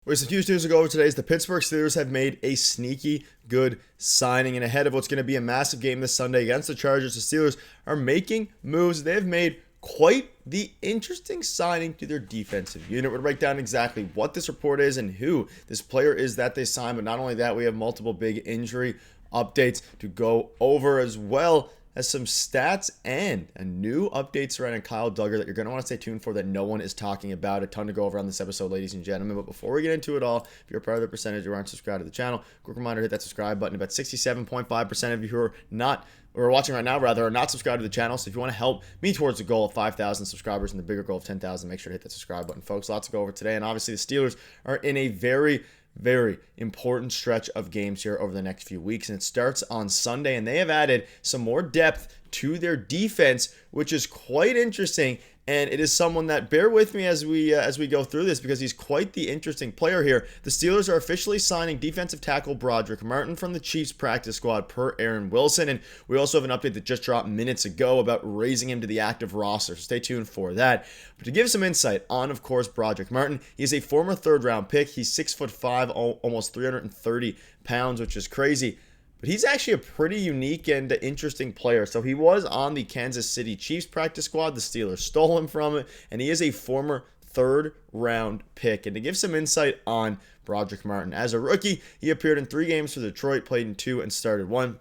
There's a few news to go over today. Is the Pittsburgh Steelers have made a sneaky good signing, and ahead of what's going to be a massive game this Sunday against the Chargers, the Steelers are making moves. They've made quite the interesting signing to their defensive unit. We'll break down exactly what this report is and who this player is that they signed, but not only that, we have multiple big injury updates to go over, as well as some stats and a new update surrounding Kyle Duggar that you're going to want to stay tuned for, that no one is talking about. A ton to go over on this episode, ladies and gentlemen. But before we get into it all, if you're a part of the percentage who aren't subscribed to the channel, quick reminder, hit that subscribe button. About 67.5% of you who are not, or are watching right now rather, are not subscribed to the channel. So if you want to help me towards the goal of 5,000 subscribers and the bigger goal of 10,000, make sure to hit that subscribe button, folks. Lots to go over today. And obviously the Steelers are in a very important stretch of games here over the next few weeks, and it starts on Sunday, and they have added some more depth to their defense, which is quite interesting. And it is someone that, bear with me as we go through this, because he's quite the interesting player here. The Steelers are officially signing defensive tackle Brodric Martin from the Chiefs practice squad per Aaron Wilson. And we also have an update that just dropped minutes ago about raising him to the active roster. So stay tuned for that. But to give some insight on, of course, Brodric Martin, he is a former third-round pick. He's 6'5", almost 330 pounds, which is crazy. But he's actually a pretty unique and interesting player. So he was on the Kansas City Chiefs practice squad. The Steelers stole him from it, and he is a former third-round pick. And to give some insight on Brodric Martin, as a rookie, he appeared in 3 games for Detroit, played in 2, and started 1.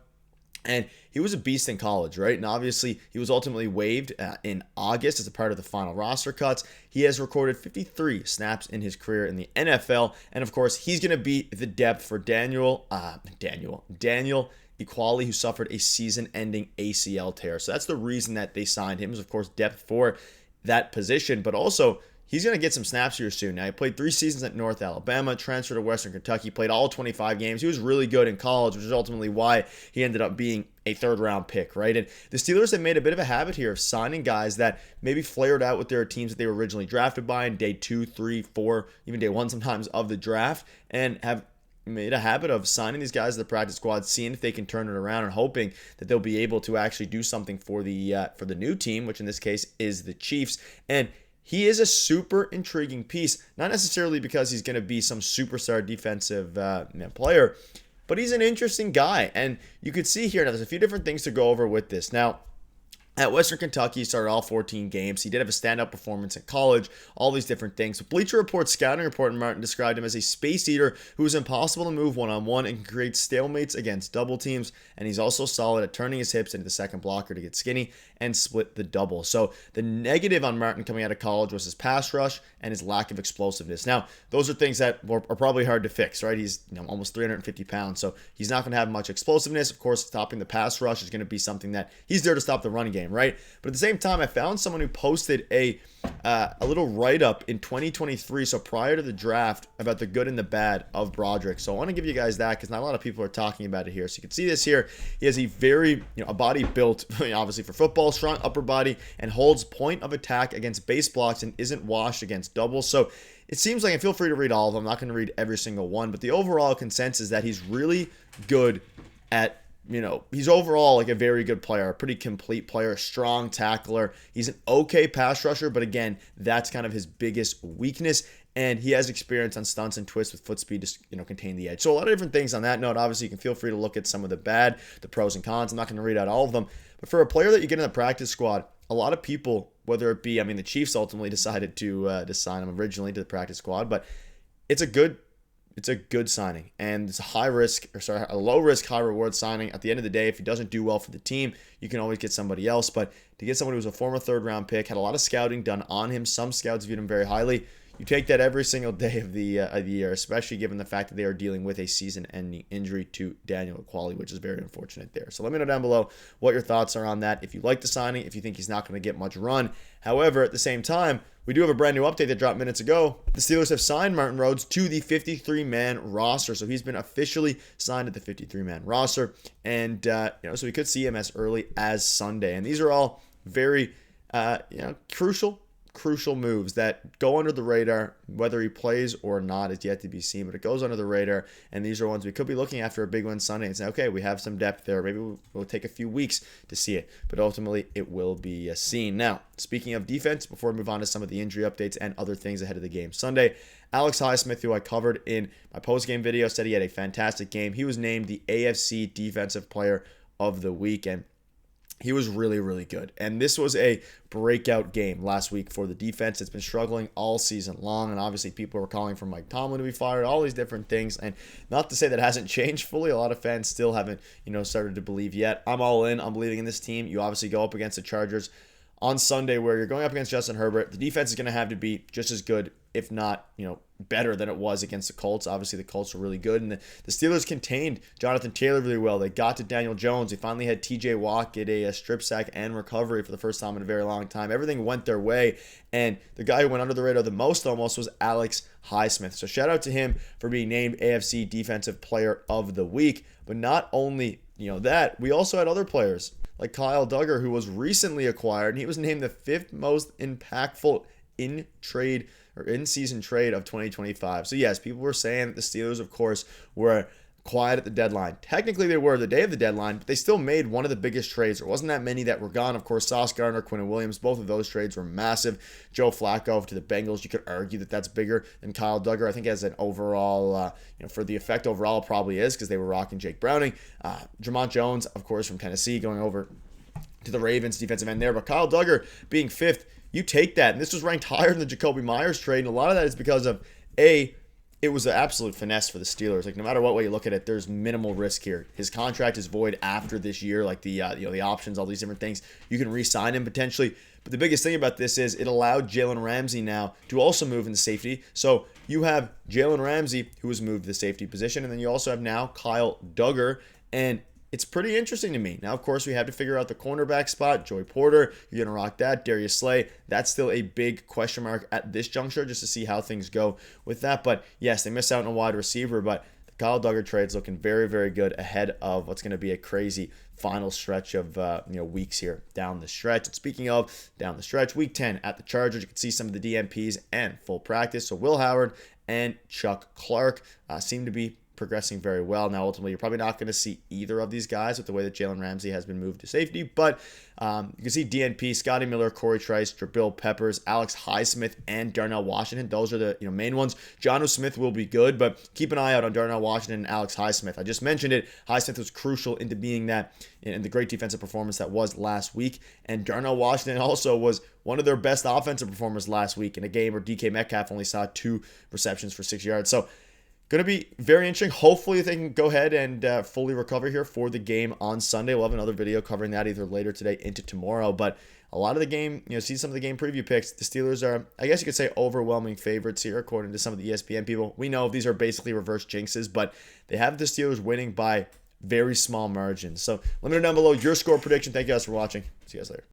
And he was a beast in college, right? And obviously, he was ultimately waived in August as a part of the final roster cuts. He has recorded 53 snaps in his career in the NFL. And of course, he's going to be the depth for Daniel Equali, who suffered a season-ending ACL tear. So that's the reason that they signed him, is of course depth for that position, but also he's going to get some snaps here soon. Now, he played 3 seasons at North Alabama, transferred to Western Kentucky, played all 25 games. He was really good in college, which is ultimately why he ended up being a third-round pick, right? And the Steelers have made a bit of a habit here of signing guys that maybe flared out with their teams that they were originally drafted by in day 2, 3, 4, even day 1 sometimes of the draft, and have made a habit of signing these guys to the practice squad, seeing if they can turn it around, and hoping that they'll be able to actually do something for the new team, which in this case is the Chiefs. And he is a super intriguing piece, not necessarily because he's going to be some superstar defensive player, but he's an interesting guy. And you could see here, now there's a few different things to go over with this. Now, at Western Kentucky, he started all 14 games. He did have a standout performance in college, all these different things. But Bleacher Report's scouting report, Martin described him as a space eater who is impossible to move one-on-one and can create stalemates against double teams. And he's also solid at turning his hips into the second blocker to get skinny and split the double. So the negative on Martin coming out of college was his pass rush and his lack of explosiveness. Now, those are things that are probably hard to fix, right? He's almost 350 pounds, so he's not going to have much explosiveness. Of course, stopping the pass rush is going to be something that he's there to stop the running game, right? But at the same time, I found someone who posted a little write-up in 2023, so prior to the draft, about the good and the bad of Brodric. So I want to give you guys that, because not a lot of people are talking about it here. So you can see this here. He has a very, a body built, obviously for football, strong upper body, and holds point of attack against base blocks and isn't washed against doubles. So it seems like, and feel free to read all of them, I'm not going to read every single one, but the overall consensus is that he's really good at, he's overall like a very good player, a pretty complete player, a strong tackler. He's an okay pass rusher, but again, that's kind of his biggest weakness. And he has experience on stunts and twists with foot speed to contain the edge. So a lot of different things on that note. Obviously, you can feel free to look at some of the bad, the pros and cons. I'm not going to read out all of them. But for a player that you get in the practice squad, a lot of people, whether it be, the Chiefs ultimately decided to sign him originally to the practice squad, but it's a good signing, and it's a low risk, high reward signing. At the end of the day, if he doesn't do well for the team, you can always get somebody else. But to get someone who was a former third-round pick, had a lot of scouting done on him, some scouts viewed him very highly. You take that every single day of the year, especially given the fact that they are dealing with a season-ending injury to Daniel Equali, which is very unfortunate there. So let me know down below what your thoughts are on that. If you like the signing, if you think he's not going to get much run. However, at the same time, we do have a brand new update that dropped minutes ago. The Steelers have signed Martin Rhodes to the 53-man roster. So he's been officially signed to the 53-man roster. And, so we could see him as early as Sunday. And these are all very, crucial crucial moves that go under the radar. Whether he plays or not is yet to be seen, but it goes under the radar, and these are ones we could be looking after a big win Sunday and say, okay, we have some depth there. Maybe we'll take a few weeks to see it, but ultimately it will be seen. Now, speaking of defense, before we move on to some of the injury updates and other things ahead of the game Sunday, Alex Highsmith, who I covered in my post-game video, said he had a fantastic game. He was named the AFC Defensive Player of the Week, and he was really, really good. And this was a breakout game last week for the defense. It's been struggling all season long, and obviously people were calling for Mike Tomlin to be fired, all these different things. And not to say that hasn't changed fully. A lot of fans still haven't, started to believe yet. I'm all in. I'm believing in this team. You obviously go up against the Chargers on Sunday where you're going up against Justin Herbert. The defense is going to have to be just as good, if not, better than it was against the Colts. Obviously, the Colts are really good, and the Steelers contained Jonathan Taylor really well. They got to Daniel Jones. They finally had TJ Watt get a strip sack and recovery for the first time in a very long time. Everything went their way, and the guy who went under the radar the most almost was Alex Highsmith. So shout out to him for being named AFC Defensive Player of the Week. But not only that, we also had other players like Kyle Duggar, who was recently acquired, and he was named the 5th most impactful in-season trade of 2025. So yes, people were saying that the Steelers, of course, were quiet at the deadline. Technically, they were the day of the deadline, but they still made one of the biggest trades. There wasn't that many that were gone. Of course, Sauce Gardner, Quinnen Williams, both of those trades were massive. Joe Flacco to the Bengals, you could argue that that's bigger than Kyle Duggar. I think as an overall, for the effect overall, it probably is because they were rocking Jake Browning. Jermont Jones, of course, from Tennessee, going over to the Ravens, defensive end there. But Kyle Duggar being 5th, you take that. And this was ranked higher than the Jacoby Myers trade. And a lot of that is because of, it was an absolute finesse for the Steelers. Like, no matter what way you look at it, there's minimal risk here. His contract is void after this year, like the options, all these different things. You can re-sign him potentially. But the biggest thing about this is it allowed Jalen Ramsey now to also move into safety. So you have Jalen Ramsey, who was moved to the safety position, and then you also have now Kyle Duggar. And it's pretty interesting to me. Now, of course, we have to figure out the cornerback spot. Joey Porter, you're going to rock that. Darius Slay, that's still a big question mark at this juncture just to see how things go with that. But yes, they missed out on a wide receiver, but the Kyle Duggar trade's looking very, very good ahead of what's going to be a crazy final stretch of weeks here down the stretch. And speaking of down the stretch, week 10 at the Chargers, you can see some of the DNPs and full practice. So Will Howard and Chuck Clark seem to be progressing very well. Now, ultimately, you're probably not going to see either of these guys with the way that Jalen Ramsey has been moved to safety, but you can see DNP, Scotty Miller, Corey Trice, Jabril Peppers, Alex Highsmith, and Darnell Washington. Those are the main ones. Jonnu Smith will be good, but keep an eye out on Darnell Washington and Alex Highsmith. I just mentioned it. Highsmith was crucial into being that in the great defensive performance that was last week, and Darnell Washington also was one of their best offensive performers last week in a game where DK Metcalf only saw 2 receptions for 6 yards. So going to be very interesting. Hopefully they can go ahead and fully recover here for the game on Sunday. We'll have another video covering that either later today into tomorrow. But a lot of the game, see some of the game preview picks. The Steelers are, I guess you could say, overwhelming favorites here, according to some of the ESPN people. We know these are basically reverse jinxes, but they have the Steelers winning by very small margins. So let me know down below your score prediction. Thank you guys for watching. See you guys later.